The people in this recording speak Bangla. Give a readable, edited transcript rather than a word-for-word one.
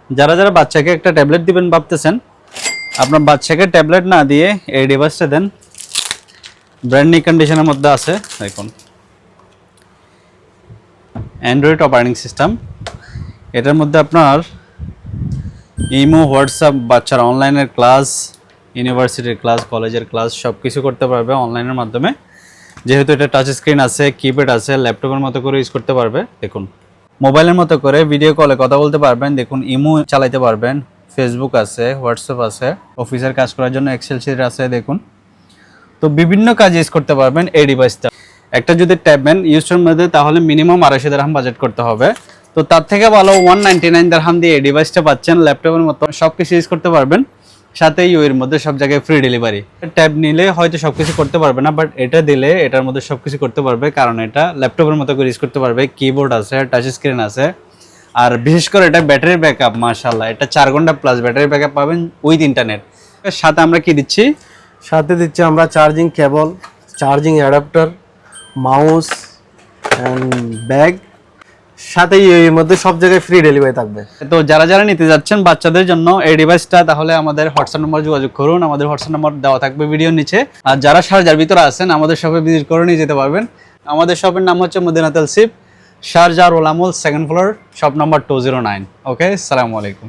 যারা যারা বাচ্চাকে একটা ট্যাবলেট দিবেন ভাবতেছেন, আপনার বাচ্চাকে ট্যাবলেট না দিয়ে এই ডিভাইসটা দেন। ব্র্যান্ড নিউ কন্ডিশনের মধ্যে আছে, দেখুন অ্যান্ড্রয়েড অপারেটিং সিস্টেম। এটার মধ্যে আপনার ইমো, হোয়াটসঅ্যাপ, বাচ্চার অনলাইনের ক্লাস, ইউনিভার্সিটির ক্লাস, কলেজের ক্লাস সব কিছু করতে পারবে অনলাইনের মাধ্যমে। যেহেতু এটা টাচ স্ক্রিন আছে, কিপ্যাড আছে, ল্যাপটপের মতো করে ইউজ করতে পারবে। দেখুন মোবাইলের মতো করে ভিডিও কলে কথা বলতে পারবেন। দেখুন ইমো চালাতে পারবেন, ফেসবুক আছে, হোয়াটসঅ্যাপ আছে, অফিসের কাজ করার জন্য এক্সেল শিট আছে। দেখুন তো বিভিন্ন কাজ ইউজ করতে পারবেন এই ডিভাইসটা। একটা যদি ট্যাব নেন ইউজের মধ্যে, তাহলে মিনিমাম 250 দিরহাম বাজেট করতে হবে। তো তার থেকে ভালো 199 দিরহাম দিয়ে এই ডিভাইসটা পাচ্ছেন। ল্যাপটপের মতো সব কিছু ইউজ করতে পারবেন, সাথে ইউএর মধ্যে সব জায়গায় ফ্রি ডেলিভারি। ট্যাব নিলে হয়তো সব কিছু করতে পারবে না, বাট এটা দিলে এটার মধ্যে সব কিছু করতে পারবে, কারণ এটা ল্যাপটপের মতো করে ইউজ করতে পারবে। কিবোর্ড আছে, টাচ স্ক্রিন আছে, আর বিশেষ করে এটা ব্যাটারি ব্যাকআপ মাশাআল্লাহ, এটা 4 ঘন্টা প্লাস ব্যাটারি ব্যাকআপ পাবেন উইথ ইন্টারনেট। সাথে আমরা কি দিচ্ছি? সাথে দিচ্ছি আমরা charging cable, charging adapter, mouse and bag, সাথে এর মধ্যে সব জায়গায় ফ্রি ডেলিভারি থাকবে। তো যারা যারা নিতে যাচ্ছেন বাচ্চাদের জন্য এই ডিভাইসটা, তাহলে আমাদের হোয়াটসঅ্যাপ নম্বর যোগাযোগ করুন। আমাদের হোয়াটসঅ্যাপ নম্বর দেওয়া থাকবে ভিডিওর নিচে। আর যারা শারজার ভিতরে আছেন আমাদের শপে ভিজিট করে নিয়ে যেতে পারবেন। আমাদের শপের নাম হচ্ছে মদিনা তালসিফ, শারজাহ রোলামুল, 2nd floor, shop number 209। Okay, আসসালামু আলাইকুম।